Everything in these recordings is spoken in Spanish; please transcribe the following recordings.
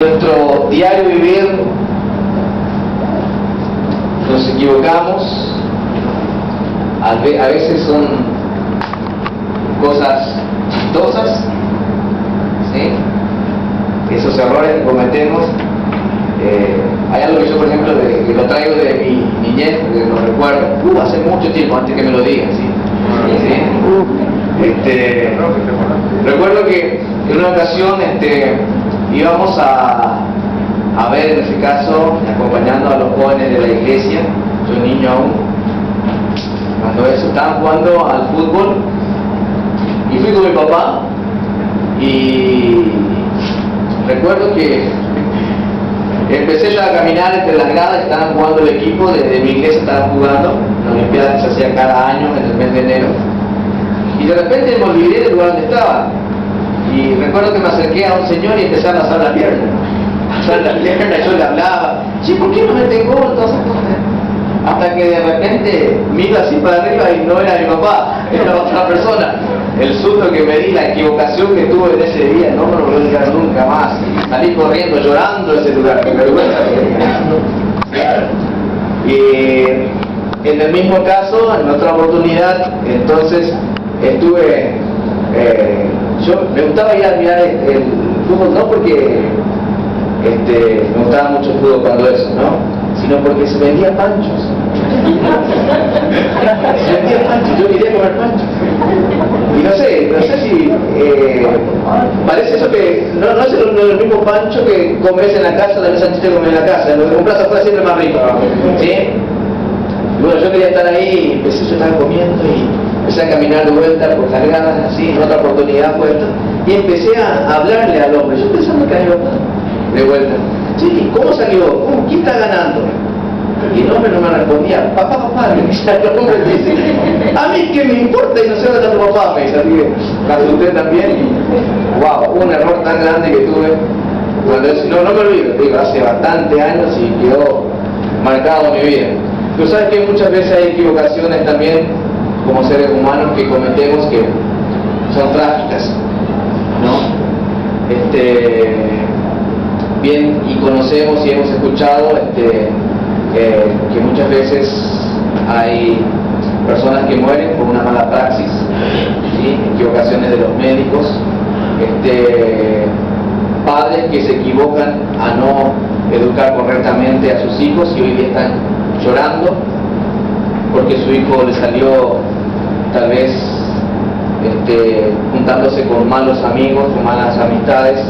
Nuestro diario vivir nos equivocamos, a veces son cosas chistosas, ¿sí? Esos errores que cometemos. Hay algo que yo, por ejemplo, que lo traigo de mi niñez, que lo recuerdo, hace mucho tiempo, antes que me lo digan, ¿sí? Recuerdo que en una ocasión íbamos a ver, en ese caso, acompañando a los jóvenes de la iglesia, yo niño aún, cuando estaban jugando al fútbol, y fui con mi papá, y recuerdo que empecé yo a caminar entre las gradas, estaban jugando el equipo de mi iglesia, estaban jugando, la olimpiada que se hacía cada año en el mes de enero, y de repente me olvidé del lugar donde estaba. Y recuerdo que me acerqué a un señor y empecé a lanzar la pierna. Yo le hablaba, sí, ¿por qué no me tengo todas esas cosas? Hasta que de repente miro así para arriba y no era mi papá, era otra persona. El susto que me di, la equivocación que tuve en ese día, no me lo voy a olvidar nunca más. Salí corriendo, llorando de ese lugar, que me vergüenza. Y en el mismo caso, en otra oportunidad, entonces estuve... yo me gustaba ir a mirar el fútbol, no porque me gustaba mucho el fútbol cuando eso, ¿no? Sino porque se vendía panchos. Se vendía panchos, yo quería comer panchos. Y no sé si parece eso que no es el mismo pancho que comes en la casa, la mesa chiste comer en la casa, lo que compras afuera siempre es más rico, ¿sí? Y bueno, yo quería estar ahí, empecé, yo estaba comiendo y empecé a caminar de vuelta por las gradas, así, en otra oportunidad puesta, y empecé a hablarle al hombre, yo pensando que iba de vuelta. Sí, ¿cómo salió? ¿Quién está ganando? Y el hombre no me respondía, papá, me dice, el hombre dice, a mí qué me importa y no sé dónde está tu papá, me dice, así que me asusté también y, wow, un error tan grande que tuve, cuando no me olvido, digo, hace bastante años y quedó marcado mi vida. Pero sabes que muchas veces hay equivocaciones también como seres humanos que cometemos que son trágicas, ¿no? Bien, y conocemos y hemos escuchado que muchas veces hay personas que mueren por una mala praxis, ¿sí? Equivocaciones de los médicos, padres que se equivocan a no educar correctamente a sus hijos y hoy día están llorando porque su hijo le salió tal vez juntándose con malos amigos, con malas amistades,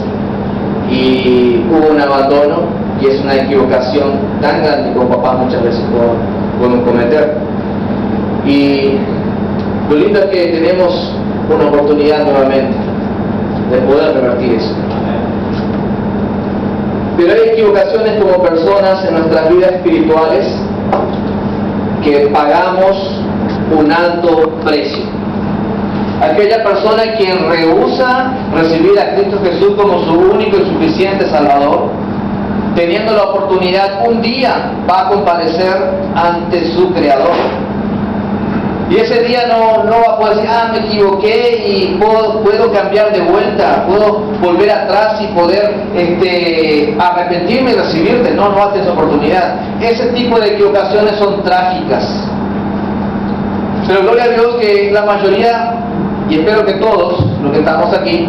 y hubo un abandono, y es una equivocación tan grande como papás muchas veces pueden cometer. Y lo lindo es que tenemos una oportunidad nuevamente de poder revertir eso. Pero hay equivocaciones como personas en nuestras vidas espirituales que pagamos un alto precio. Aquella persona quien rehúsa recibir a Cristo Jesús como su único y suficiente Salvador, teniendo la oportunidad, un día va a comparecer ante su Creador. Y ese día no va a poder decir, me equivoqué y puedo cambiar de vuelta, puedo volver atrás y poder arrepentirme y recibirte. No va a tener esa oportunidad. Ese tipo de equivocaciones son trágicas. Pero gloria a Dios que la mayoría, y espero que todos los que estamos aquí,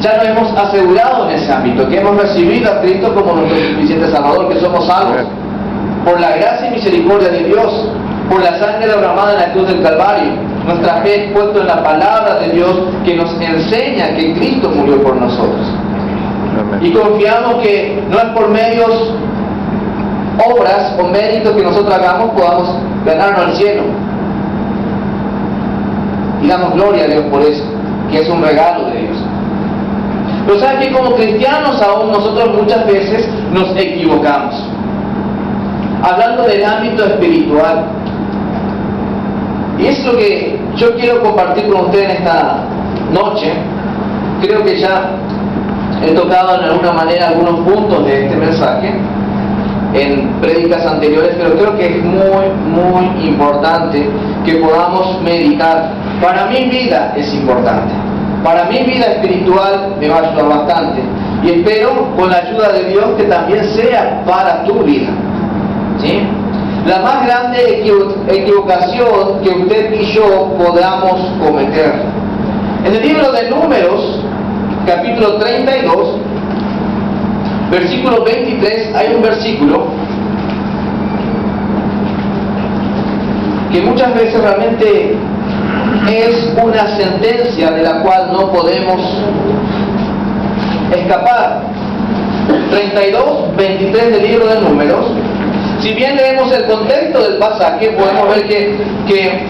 ya nos hemos asegurado en ese ámbito, que hemos recibido a Cristo como nuestro suficiente Salvador, que somos salvos por la gracia y misericordia de Dios, por la sangre derramada en la cruz del Calvario. Nuestra fe es puesta en la palabra de Dios que nos enseña que Cristo murió por nosotros. Amén. Y confiamos que no es por medios, obras o méritos que nosotros hagamos podamos ganarnos al cielo. Y damos gloria a Dios por eso, que es un regalo de Dios. Pero ¿saben que como cristianos aún nosotros muchas veces nos equivocamos? Hablando del ámbito espiritual. Y es lo que yo quiero compartir con ustedes en esta noche. Creo que ya he tocado en alguna manera algunos puntos de este mensaje en prédicas anteriores, pero creo que es muy importante que podamos meditar. Para mi vida es importante. Para mi vida espiritual me va a ayudar bastante. Y espero, con la ayuda de Dios, que también sea para tu vida. ¿Sí? La más grande equivocación que usted y yo podamos cometer. En el libro de Números, capítulo 32, versículo 23, hay un versículo que muchas veces realmente es una sentencia de la cual no podemos escapar. 32, 23 del libro de Números. Si bien leemos el contexto del pasaje, podemos ver que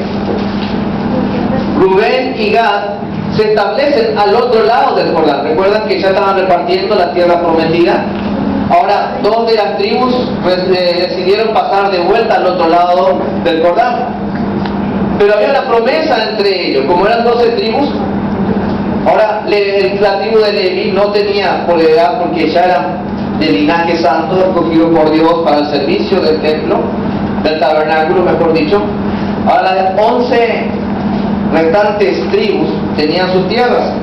Rubén y Gad se establecen al otro lado del Jordán. Recuerdan que ya estaban repartiendo la tierra prometida. Ahora, dos de las tribus decidieron pasar de vuelta al otro lado del Jordán. Pero había una promesa entre ellos. Como eran 12 tribus, ahora la tribu de Leví no tenía por edad, porque ya eran de linaje santo, escogido por Dios para el servicio del templo, del tabernáculo, mejor dicho. Ahora las 11 restantes tribus tenían sus tierras.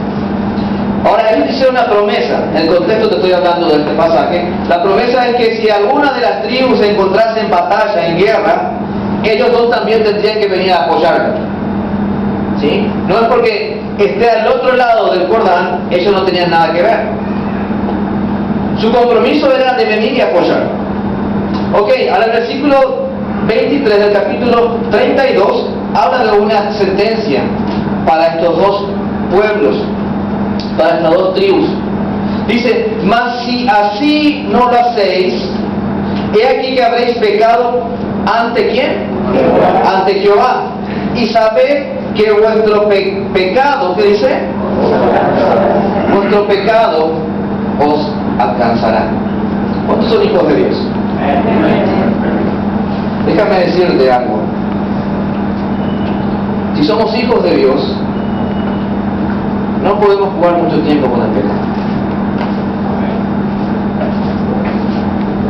Ahora ellos hicieron una promesa. En el contexto te estoy hablando de este pasaje. La promesa es que si alguna de las tribus se encontrase en batalla, en guerra, ellos dos también tendrían que venir a apoyarlo. ¿Sí? No es porque esté al otro lado del Jordán, ellos no tenían nada que ver. Su compromiso era de venir y apoyar. Ok, ahora el versículo 23 del capítulo 32 habla de una sentencia para estos dos pueblos, para estas dos tribus. Dice: mas si así no lo hacéis, he aquí que habréis pecado ¿ante quién? Ante Jehová. Y sabed que vuestro pecado, ¿qué dice? Vuestro pecado os alcanzará. ¿Cuántos son hijos de Dios? Déjame decirte algo. Si somos hijos de Dios, no podemos jugar mucho tiempo con el pecado.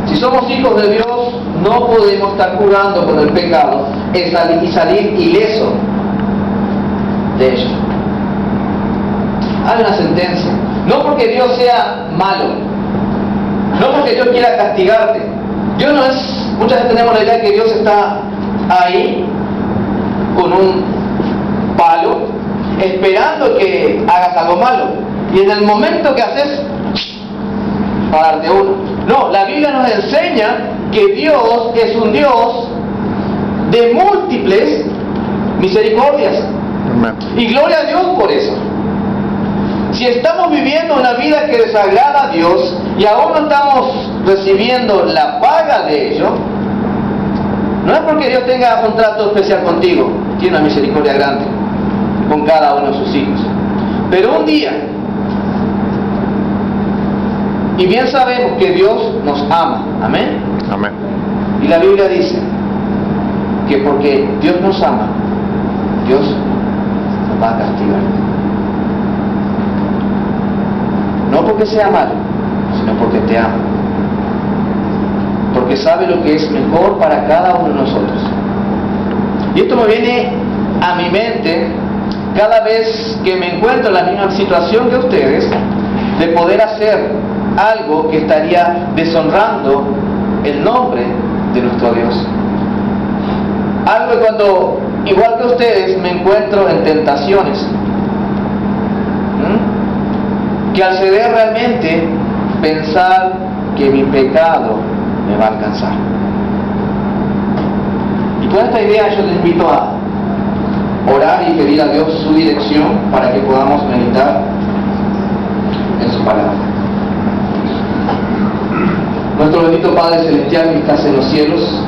Si somos hijos de Dios, no podemos estar jugando con el pecado y salir ileso de ello. Hay una sentencia. No porque Dios sea malo, no porque Dios quiera castigarte. Dios no es... Muchas veces tenemos la idea que Dios está ahí con un palo esperando que hagas algo malo, y en el momento que haces, para darte uno. No, la Biblia nos enseña que Dios es un Dios de múltiples misericordias. Y gloria a Dios por eso. Si estamos viviendo una vida que desagrada a Dios y aún no estamos recibiendo la paga de ello, no es porque Dios tenga un trato especial contigo. Tiene una misericordia grande con cada uno de sus hijos. Pero un día, y bien sabemos que Dios nos ama, amén. Amén. Y la Biblia dice que porque Dios nos ama, Dios nos va a castigar. No porque sea malo, sino porque te ama. Porque sabe lo que es mejor para cada uno de nosotros. Y esto me viene a mi mente cada vez que me encuentro en la misma situación que ustedes, de poder hacer algo que estaría deshonrando el nombre de nuestro Dios. Algo que cuando, igual que ustedes, me encuentro en tentaciones, que al ceder realmente pensar que mi pecado me va a alcanzar. Y con esta idea yo te invito a orar y pedir a Dios su dirección para que podamos meditar en su palabra. Nuestro bendito Padre Celestial que estás en los cielos,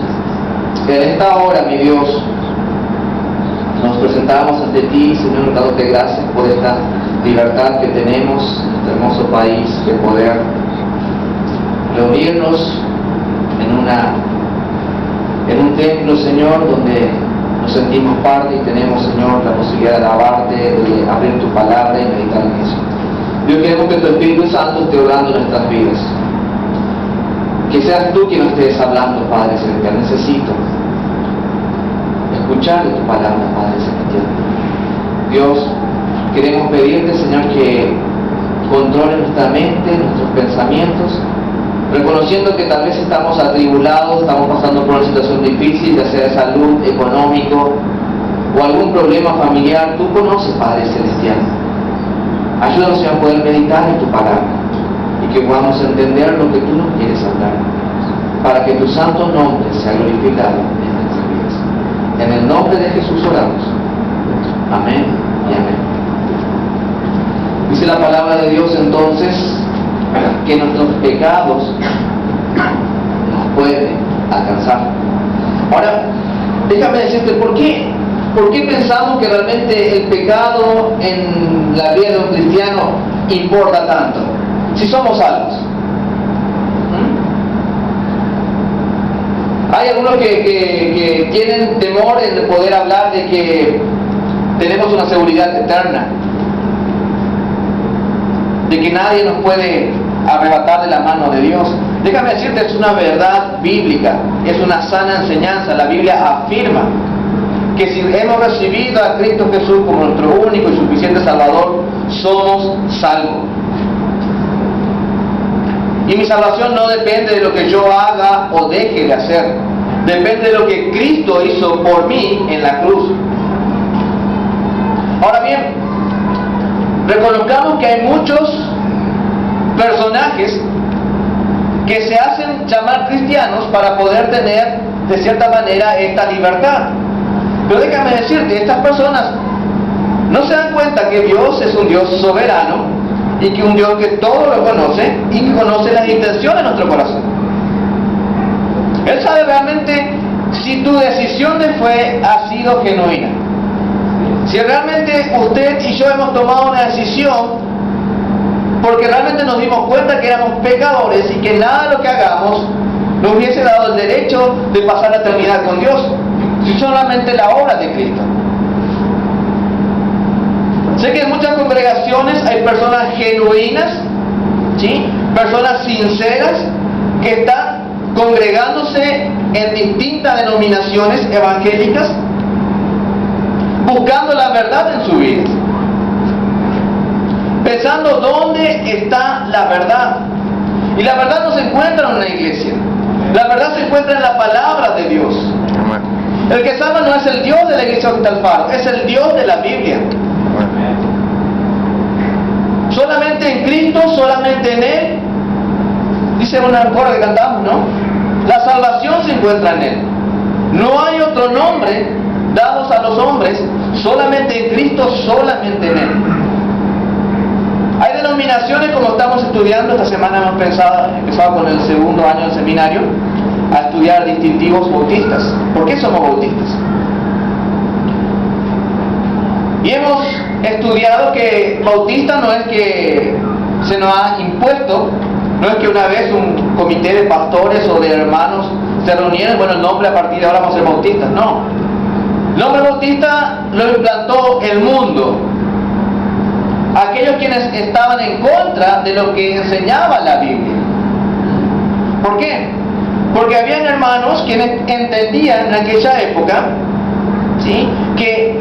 en esta hora, mi Dios, nos presentamos ante ti, Señor, dándote gracias por esta libertad que tenemos en este hermoso país, de poder reunirnos en un templo, Señor, donde nos sentimos parte y tenemos, Señor, la posibilidad de alabarte, de abrir tu palabra y meditar en eso. Dios, queremos que tu Espíritu Santo esté obrando en nuestras vidas. Que seas tú quien nos estés hablando, Padre Celestial. Necesito escuchar de tu palabra, Padre Celestial. Dios, queremos pedirte, Señor, que controle nuestra mente, nuestros pensamientos, reconociendo que tal vez estamos atribulados, estamos pasando por una situación difícil, ya sea de salud, económico o algún problema familiar. Tú conoces, Padre Celestial. Ayúdanos, Señor, a poder meditar en tu palabra y que podamos entender lo que tú nos quieres hablar, para que tu santo nombre sea glorificado en nuestras vidas. En el nombre de Jesús oramos. Amén y amén. Dice la palabra de Dios entonces que nuestros pecados nos pueden alcanzar. Ahora, déjame decirte por qué. ¿Por qué pensamos que realmente el pecado en la vida de un cristiano importa tanto? Si somos salvos. Hay algunos que tienen temor en poder hablar de que tenemos una seguridad eterna, de que nadie nos puede arrebatar de la mano de Dios. Déjame decirte, es una verdad bíblica, es una sana enseñanza. La Biblia afirma que si hemos recibido a Cristo Jesús como nuestro único y suficiente Salvador, somos salvos. Y mi salvación no depende de lo que yo haga o deje de hacer, depende de lo que Cristo hizo por mí en la cruz. Ahora bien, reconozcamos que hay muchos personajes que se hacen llamar cristianos para poder tener de cierta manera esta libertad. Pero déjame decirte, estas personas no se dan cuenta que Dios es un Dios soberano y que un Dios que todo lo conoce y que conoce las intenciones de nuestro corazón. Él sabe realmente si tu decisión de fe ha sido genuina. Si realmente usted y yo hemos tomado una decisión porque realmente nos dimos cuenta que éramos pecadores y que nada de lo que hagamos nos hubiese dado el derecho de pasar la eternidad con Dios, si solamente la obra de Cristo. Sé que en muchas congregaciones hay personas genuinas, ¿sí? Personas sinceras que están congregándose en distintas denominaciones evangélicas, buscando la verdad en su vida, pensando dónde está la verdad. Y la verdad no se encuentra en una iglesia, la verdad se encuentra en la palabra de Dios. El que salva no es el Dios de la iglesia Hospital Faro, es el Dios de la Biblia. Solamente en Cristo, solamente en Él. Dice una coro que cantamos, ¿no? La salvación se encuentra en Él. No hay otro nombre dados a los hombres, solamente en Cristo, solamente en Él. Hay denominaciones, como estamos estudiando, esta semana hemos empezado con el segundo año del seminario, a estudiar distintivos bautistas. ¿Por qué somos bautistas? Y hemos estudiado que bautista no es que se nos ha impuesto, no es que una vez un comité de pastores o de hermanos se reunieron, bueno, el nombre a partir de ahora vamos a ser bautistas. No. El nombre bautista lo implantó el mundo. Aquellos quienes estaban en contra de lo que enseñaba la Biblia. ¿Por qué? Porque habían hermanos quienes entendían en aquella época, ¿sí?, que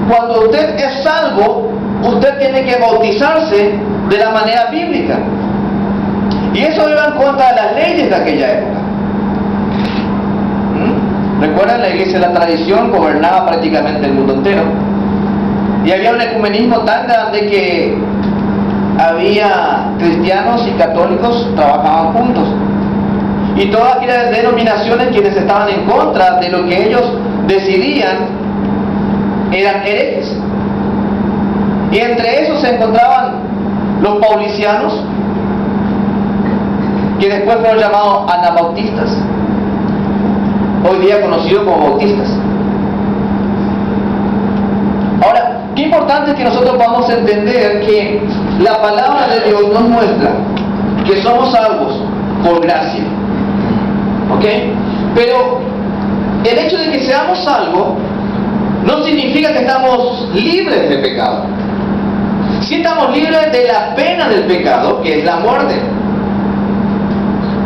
cuando usted es salvo, usted tiene que bautizarse de la manera bíblica. Y eso iba en contra de las leyes de aquella época. Recuerdan, la iglesia de la tradición gobernaba prácticamente el mundo entero. Y había un ecumenismo tan grande que había cristianos y católicos trabajaban juntos. Y todas aquellas denominaciones quienes estaban en contra de lo que ellos decidían eran herejes. Y entre esos se encontraban los paulicianos, que después fueron llamados anabautistas, hoy día conocidos como bautistas. Ahora, qué importante es que nosotros podamos entender que la palabra de Dios nos muestra que somos salvos por gracia, ¿ok? Pero el hecho de que seamos salvos no significa que estamos libres de pecado. Sí estamos libres de la pena del pecado, que es la muerte.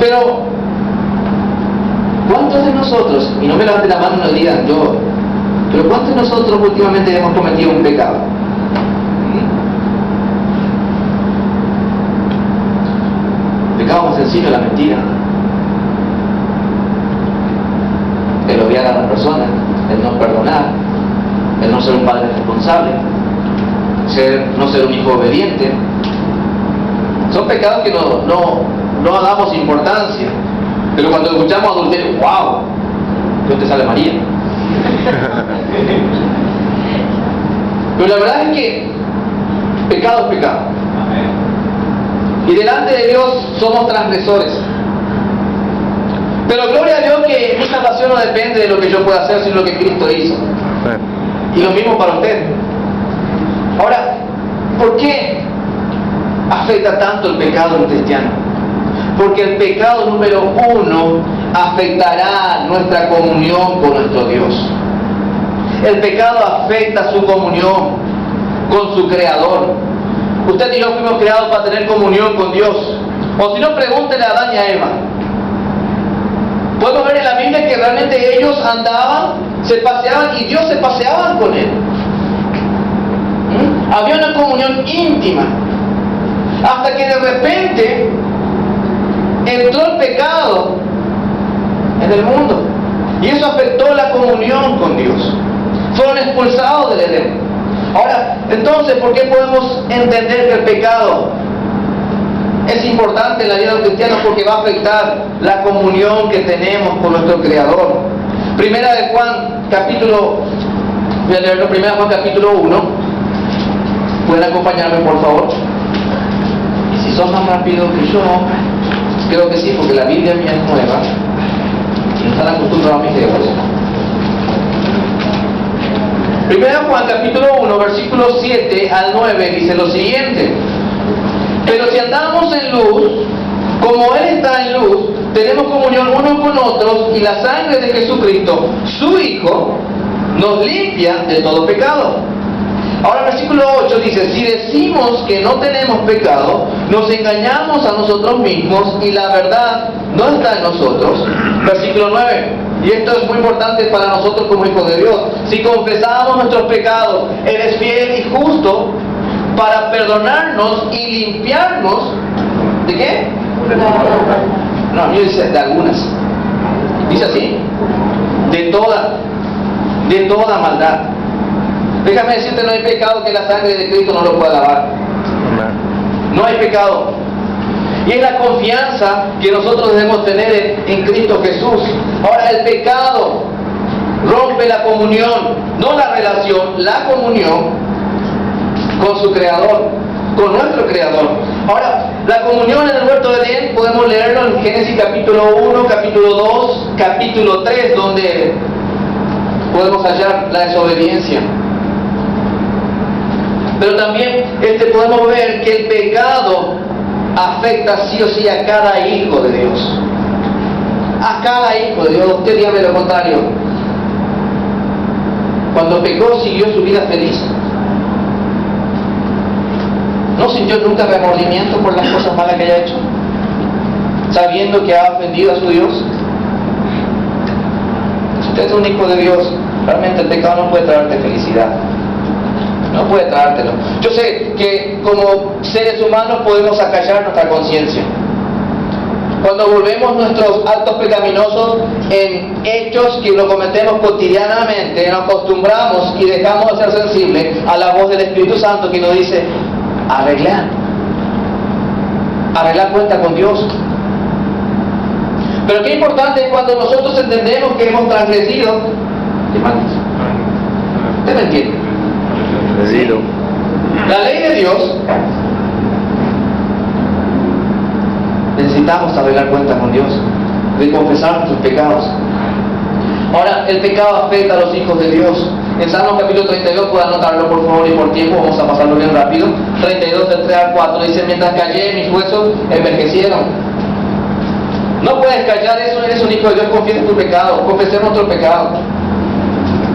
Pero ¿cuántos de nosotros, y no me levanten la mano y no digan yo, pero cuántos de nosotros últimamente hemos cometido un pecado? principio la mentira, el odiar a la persona, el no perdonar, el no ser un padre responsable, no ser un hijo obediente. Son pecados que no damos importancia, pero cuando escuchamos adulterio, ¡wow! ¿Dónde te sale María? Pero la verdad es que pecado es pecado. Y delante de Dios somos transgresores. Pero gloria a Dios que mi salvación no depende de lo que yo pueda hacer, sino lo que Cristo hizo. Y lo mismo para usted. Ahora, ¿por qué afecta tanto el pecado en un cristiano? Porque el pecado número uno afectará nuestra comunión con nuestro Dios. El pecado afecta su comunión con su Creador. Usted y yo fuimos creados para tener comunión con Dios. O si no, pregúntele a Adán y a Eva. Podemos ver en la Biblia que realmente ellos andaban, se paseaban y Dios se paseaban con él. Había una comunión íntima. Hasta que de repente entró el pecado en el mundo. Y eso afectó la comunión con Dios. Fueron expulsados del Edén. Ahora, entonces, ¿por qué podemos entender que el pecado es importante en la vida de los cristianos? Porque va a afectar la comunión que tenemos con nuestro Creador. Primera de Juan, voy a leerlo, Primera de Juan, capítulo 1. ¿Pueden acompañarme, por favor? Y si son más rápidos que yo, creo que sí, porque la Biblia mía es nueva y no están acostumbrados a mis dedos. Primera Juan capítulo 1, versículos 7 al 9 dice lo siguiente: pero si andamos en luz, como Él está en luz, tenemos comunión unos con otros, y la sangre de Jesucristo, su Hijo, nos limpia de todo pecado. Ahora el versículo 8 dice: si decimos que no tenemos pecado, nos engañamos a nosotros mismos y la verdad no está en nosotros. Versículo 9, y esto es muy importante para nosotros como hijos de Dios: si confesamos nuestros pecados, Él es fiel y justo para perdonarnos y limpiarnos. ¿De qué? No, a mí dice de algunas. Dice así: de toda maldad. Déjame decirte, no hay pecado que la sangre de Cristo no lo pueda lavar. No hay pecado. Y es la confianza que nosotros debemos tener en Cristo Jesús. Ahora, el pecado rompe la comunión, no la relación, la comunión con su Creador, con nuestro Creador. Ahora, la comunión en el huerto de Edén podemos leerlo en Génesis capítulo 1, capítulo 2, capítulo 3, donde podemos hallar la desobediencia. Pero también podemos ver que el pecado afecta sí o sí a cada hijo de Dios. A cada hijo de Dios. Usted dígame lo contrario. Cuando pecó, siguió su vida feliz. ¿No sintió nunca remordimiento por las cosas malas que haya hecho? Sabiendo que ha ofendido a su Dios. Si usted es un hijo de Dios, realmente el pecado no puede traerte felicidad. No puede traértelo. Yo sé que como seres humanos podemos acallar nuestra conciencia. Cuando volvemos nuestros actos pecaminosos en hechos que lo cometemos cotidianamente, nos acostumbramos y dejamos de ser sensibles a la voz del Espíritu Santo que nos dice: arreglar cuenta con Dios. Pero qué importante es cuando nosotros entendemos que hemos transgredido. ¿Usted me entiende? ¿Sí? La ley de Dios, necesitamos arreglar cuentas con Dios, de confesar nuestros pecados. Ahora, el pecado afecta a los hijos de Dios. En Salmo capítulo 32, pueden anotarlo por favor y por tiempo, vamos a pasarlo bien rápido. 32 del 3 al 4 dice: mientras callé, mis huesos envejecieron. No puedes callar eso, eres un hijo de Dios, confiesa tu pecado, confesemos nuestro pecado.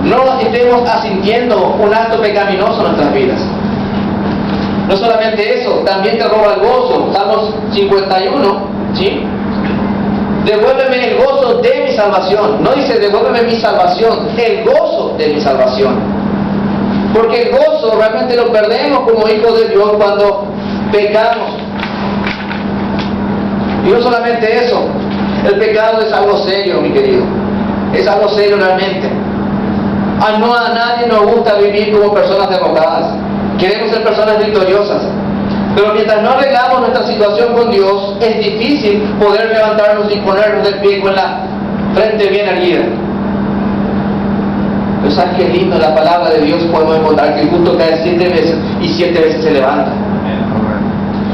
No estemos asintiendo un acto pecaminoso en nuestras vidas. No solamente eso, también te roba el gozo. Salmos 51, ¿sí? Devuélveme el gozo de mi salvación. No dice devuélveme mi salvación, el gozo de mi salvación. Porque el gozo realmente lo perdemos como hijos de Dios cuando pecamos. Y no solamente eso, el pecado es algo serio, mi querido. Es algo serio realmente. A nadie nos gusta vivir como personas derrotadas. Queremos ser personas victoriosas. Pero mientras no arreglamos nuestra situación con Dios, es difícil poder levantarnos y ponernos de pie con la frente bien erguida. Pero ¿sabes qué lindo? En la palabra de Dios podemos encontrar que el justo cae 7 veces y 7 veces se levanta.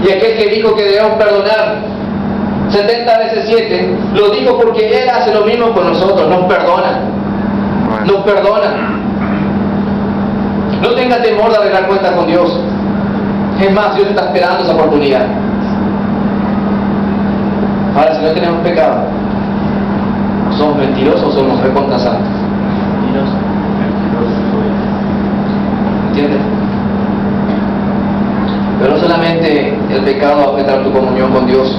Y aquel que dijo que debemos perdonar 70 veces 7, lo dijo porque Él hace lo mismo con nosotros, nos perdona. Nos perdona. No tenga temor de arreglar cuentas con Dios. Es más, Dios está esperando esa oportunidad. Ahora, si no tenemos pecado, ¿somos mentirosos o somos recontra santos? ¿Entiendes? Pero no solamente el pecado va a afectar tu comunión con Dios,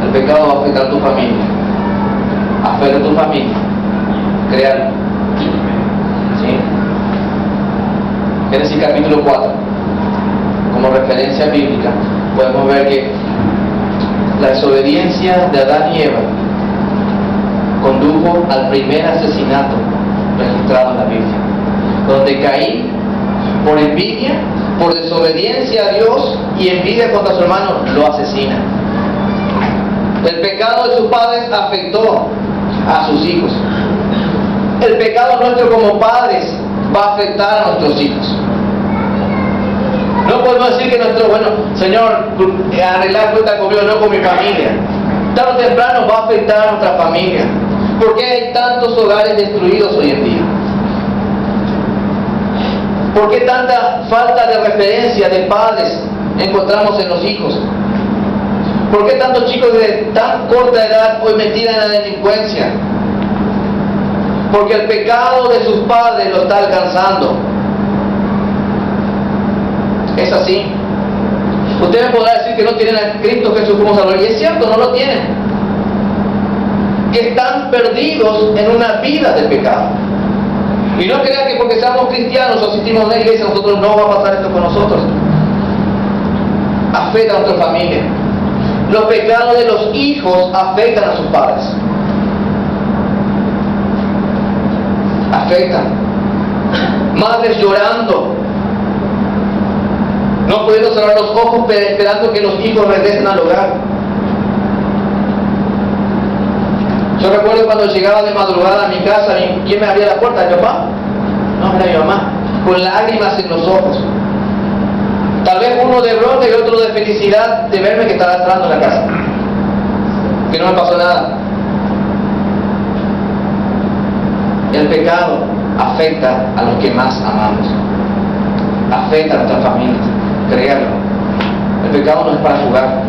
el pecado va a afectar tu familia. Afecta a tu familia. Créalo. ¿Sí? Génesis capítulo 4, como referencia bíblica, podemos ver que la desobediencia de Adán y Eva condujo al primer asesinato registrado en la Biblia, donde Caín, por envidia, por desobediencia a Dios y envidia contra su hermano, lo asesina. El pecado de sus padres afectó a sus hijos. El pecado nuestro como padres va a afectar a nuestros hijos. No podemos decir que Señor, arreglar cuenta conmigo, no con mi familia. Tarde o temprano va a afectar a nuestra familia. ¿Por qué hay tantos hogares destruidos hoy en día? ¿Por qué tanta falta de referencia de padres encontramos en los hijos? ¿Por qué tantos chicos de tan corta edad hoy metidos en la delincuencia? Porque el pecado de sus padres lo está alcanzando. Es así. Usted me podrá decir que no tienen a Cristo Jesús como Salvador, y es cierto, no lo tienen. Que están perdidos en una vida de pecado. Y no crean que porque seamos cristianos o asistimos a una iglesia, nosotros no va a pasar esto con nosotros. Afecta a nuestra familia. Los pecados de los hijos afectan a sus padres. Afectan. Madres llorando, no pudiendo cerrar los ojos, pero esperando que los hijos regresen al hogar. Yo recuerdo cuando llegaba de madrugada a mi casa, ¿quién me abría la puerta? ¿Mi papá? No, era mi mamá, con lágrimas en los ojos. Tal vez uno de bronca y otro de felicidad de verme que estaba entrando en la casa, que no me pasó nada. El pecado afecta a los que más amamos, afecta a nuestras familias. Créanlo, el pecado no es para jugar,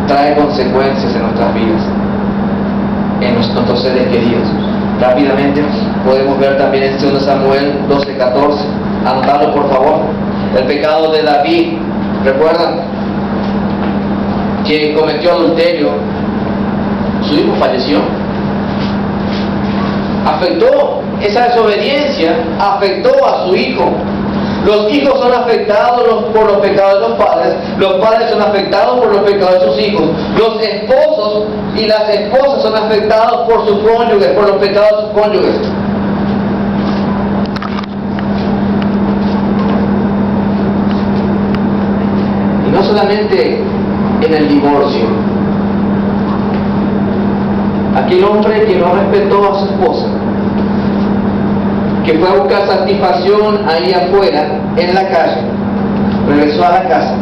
trae consecuencias en nuestras vidas, en nuestros seres queridos. Rápidamente podemos ver también en 2 Samuel 12:14, anotadlo por favor. El pecado de David, ¿recuerdan? Que cometió adulterio, su hijo falleció. Afectó, esa desobediencia afectó a su hijo. Los hijos son afectados por los pecados de los padres son afectados por los pecados de sus hijos, los esposos y las esposas son afectados por sus cónyuges, por los pecados de sus cónyuges. Y no solamente en el divorcio. Aquel hombre que no respetó a su esposa, que fue a buscar satisfacción ahí afuera, en la calle, regresó a la casa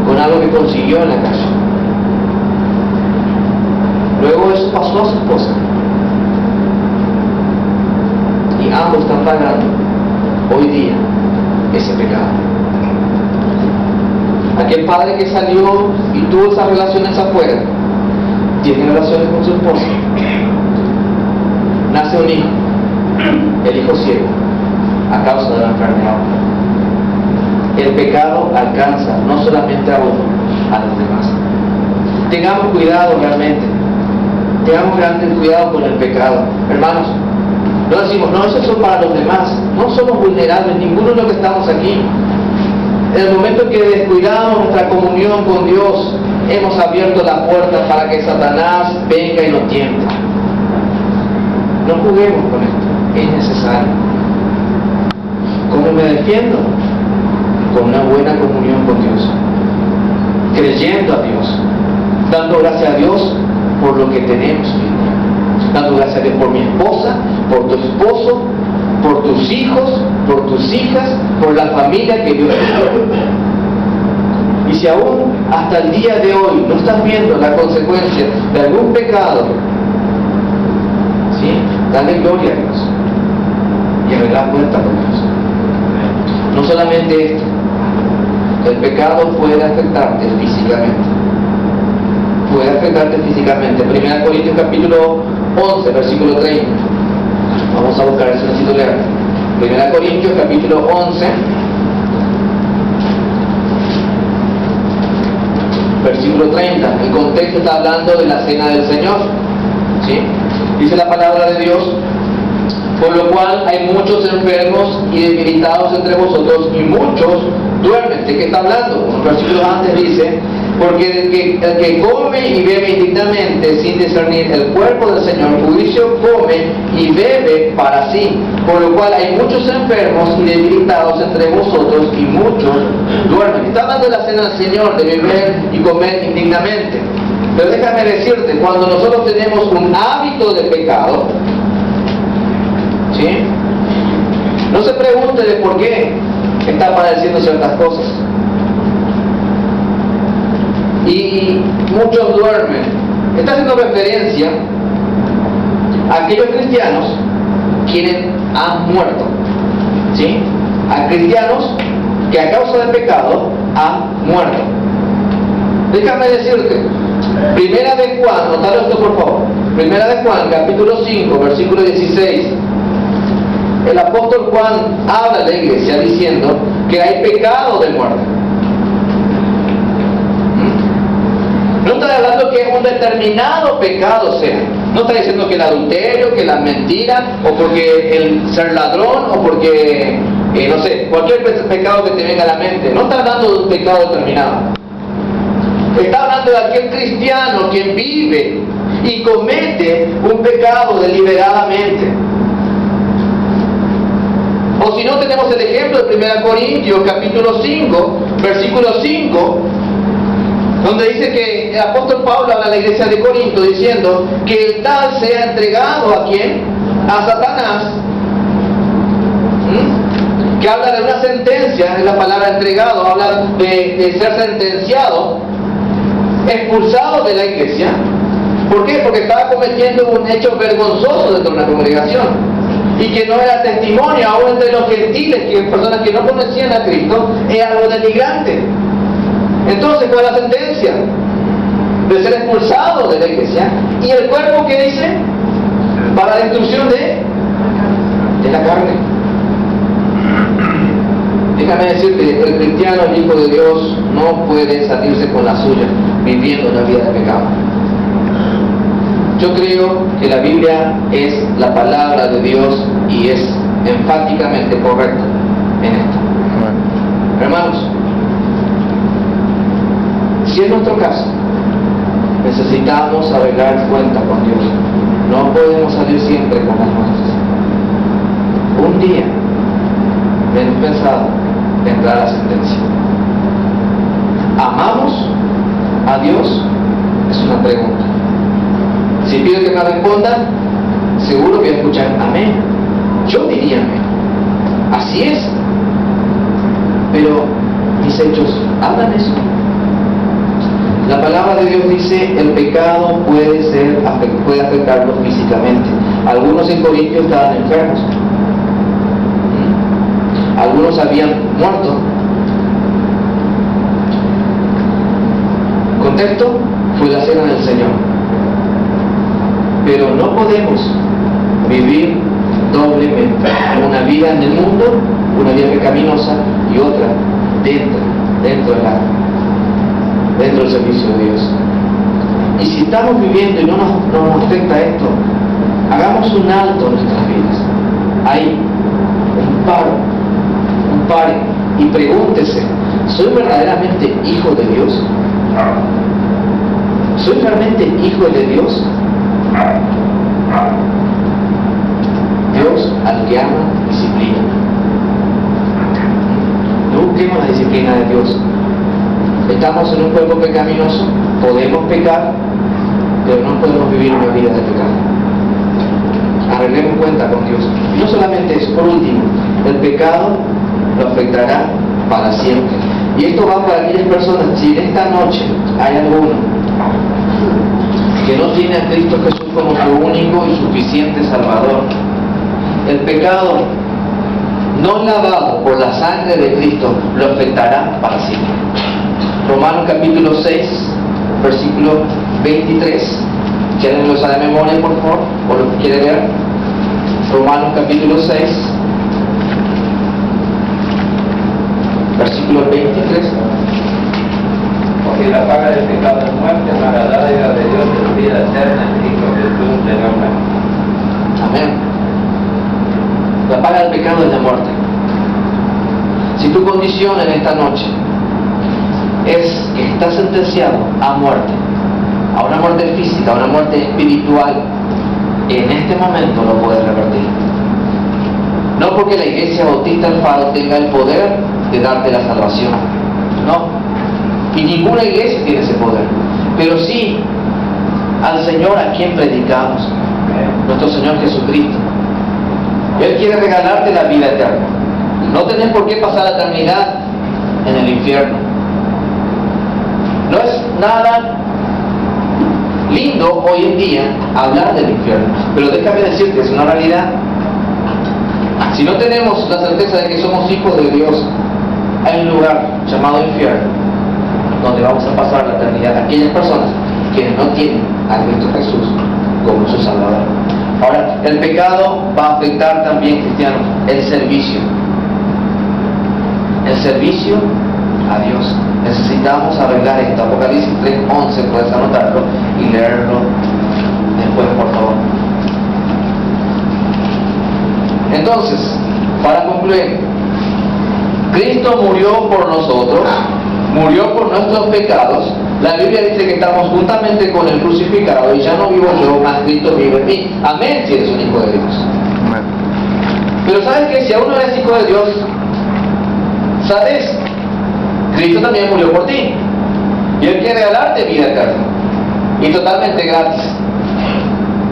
con algo que consiguió en la calle. Luego eso pasó a su esposa y ambos están pagando hoy día ese pecado. Aquel padre que salió y tuvo esas relaciones afuera, tiene relaciones con su esposa. Nace un hijo, el hijo ciego, a causa de la enfermedad. El pecado alcanza no solamente a uno, a los demás. Tengamos cuidado realmente, tengamos grande cuidado con el pecado. Hermanos, no decimos, no, eso es para los demás, no somos vulnerables, ninguno de los que estamos aquí. En el momento que descuidamos nuestra comunión con Dios, hemos abierto la puerta para que Satanás venga y nos tiente. No juguemos con esto, es necesario. ¿Cómo me defiendo? Con una buena comunión con Dios, creyendo a Dios, dando gracias a Dios por lo que tenemos hoy en día, dando gracias a Dios por mi esposa, por tu esposo, por tus hijos, por tus hijas, por la familia que Dios te dio. Y si aún hasta el día de hoy no estás viendo la consecuencia de algún pecado, ¿sí? Dale gloria a Dios y arregla cuenta con Dios. No solamente esto, el pecado puede afectarte físicamente. Puede afectarte físicamente. 1 Corintios capítulo 11, versículo 30. Vamos a buscar eso, necesito leer. 1 Corintios capítulo 11, versículo 30. El contexto está hablando de la cena del Señor, ¿sí? Dice la palabra de Dios: por lo cual hay muchos enfermos y debilitados entre vosotros, y muchos duermen. ¿De qué está hablando? Unos versículos antes dice: porque el que come y bebe indignamente sin discernir el cuerpo del Señor, juicio come y bebe para sí. Por lo cual hay muchos enfermos y debilitados entre vosotros, y muchos duermen. Está hablando de la cena del Señor, de beber y comer indignamente. Pero déjame decirte, cuando nosotros tenemos un hábito de pecado, ¿sí? No se pregunte de por qué está padeciendo ciertas cosas. Y muchos duermen. Está haciendo referencia a aquellos cristianos quienes han muerto, ¿sí? A cristianos que a causa del pecado han muerto. Déjame decirte, Primera de Juan, notalo esto por favor. Primera de Juan, capítulo 5, versículo 16. El apóstol Juan habla a la iglesia diciendo que hay pecado de muerte. No está hablando que es un determinado pecado sea. No está diciendo que el adulterio, que la mentira, o porque el ser ladrón, o porque, no sé, cualquier pecado que te venga a la mente. No está hablando de un pecado determinado. Está hablando de aquel cristiano quien vive y comete un pecado deliberadamente. O si no, tenemos el ejemplo de 1 Corintios capítulo 5, versículo 5, donde dice que el apóstol Pablo habla a la iglesia de Corinto diciendo que el tal sea entregado ¿a quién? A Satanás. Que habla de una sentencia, es la palabra entregado, habla de ser sentenciado, expulsado de la iglesia. ¿Por qué? Porque estaba cometiendo un hecho vergonzoso dentro de una congregación y que no era testimonio aún entre los gentiles, que personas que no conocían a Cristo, era algo denigrante. Entonces, ¿cuál es la sentencia? De ser expulsado de la iglesia. ¿Y el cuerpo qué dice? Para la destrucción de la carne. Déjame decirte, el cristiano, el hijo de Dios, no puede salirse con la suya viviendo una vida de pecado. Yo creo que la Biblia es la palabra de Dios y es enfáticamente correcta en esto. Hermanos, si es nuestro caso, necesitamos arreglar cuenta con Dios. No podemos salir siempre con las manos. Un día, menos pensado, vendrá la sentencia. ¿Amamos a Dios? Es una pregunta. Si pido que me respondan, seguro voy a escuchar amén. Yo diría amén. Así es. Pero mis hechos hablan eso. La palabra de Dios dice el pecado puede afectarlos físicamente. Algunos en Corintios estaban enfermos. Algunos habían muerto. Contexto fue la cena del Señor. Pero no podemos vivir doblemente una vida en el mundo, una vida pecaminosa y otra dentro del servicio de Dios. Y si estamos viviendo y no nos afecta esto, hagamos un alto en nuestras vidas. Hay un pare y pregúntese ¿soy verdaderamente hijo de Dios? ¿Soy realmente hijo de Dios? Dios, al que ama, disciplina. No busquemos la disciplina de Dios. Estamos en un cuerpo pecaminoso, podemos pecar, pero no podemos vivir una vida de pecado. Arreglemos cuenta con Dios. Y no solamente eso, por último, el pecado lo afectará para siempre. Y esto va para aquellas personas, si en esta noche hay alguno que no tiene a Cristo Jesús como su único y suficiente Salvador, el pecado no lavado por la sangre de Cristo lo afectará para siempre. Romanos capítulo 6, versículo 23. ¿Quieren lo saber de memoria, por favor? ¿O lo quiere ver? Romanos capítulo 6, versículo 23. Porque la paga del pecado es muerte, mas la dádiva de Dios es vida eterna en Cristo Jesús, Señor nuestro. Amén. La paga del pecado es la muerte. Si tu condición en esta noche es que estás sentenciado a muerte, a una muerte física, a una muerte espiritual, en este momento lo puedes revertir. No porque la Iglesia Bautista del Faro tenga el poder de darte la salvación, no, y ninguna iglesia tiene ese poder, pero sí al Señor a quien predicamos, nuestro Señor Jesucristo. Él quiere regalarte la vida eterna. No tenés por qué pasar la eternidad en el infierno. No es nada lindo hoy en día hablar del infierno, pero déjame decirte, es una realidad. Si no tenemos la certeza de que somos hijos de Dios, hay un lugar llamado infierno donde vamos a pasar la eternidad. Aquellas personas que no tienen a Cristo Jesús como su Salvador. Ahora, el pecado va a afectar también, cristianos, el servicio. El servicio a Dios. Necesitamos arreglar esto. Apocalipsis 3:11, puedes anotarlo y leerlo después, por favor. Entonces, para concluir, Cristo murió por nosotros, murió por nuestros pecados. La Biblia dice que estamos juntamente con el crucificado y ya no vivo yo, más Cristo vive en mí. Amén, si eres un hijo de Dios. Amén. Pero ¿sabes qué? Si aún no eres hijo de Dios, ¿sabes? Cristo también murió por ti. Y Él quiere regalarte vida eterna. Y totalmente gratis.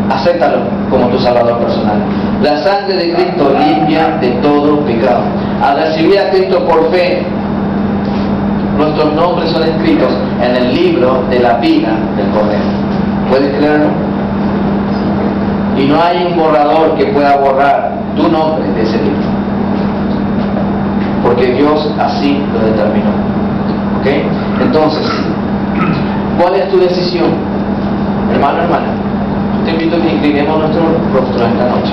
Acéptalo como tu Salvador personal. La sangre de Cristo limpia de todo pecado. Al recibir a Cristo por fe, nuestros nombres son escritos en el libro de la vida del Cordero. ¿Puedes creerlo? Y no hay un borrador que pueda borrar tu nombre de ese libro. Porque Dios así lo determinó. ¿Ok? Entonces, ¿cuál es tu decisión? Hermano, hermana, te invito a que inclinemos nuestro rostro esta noche.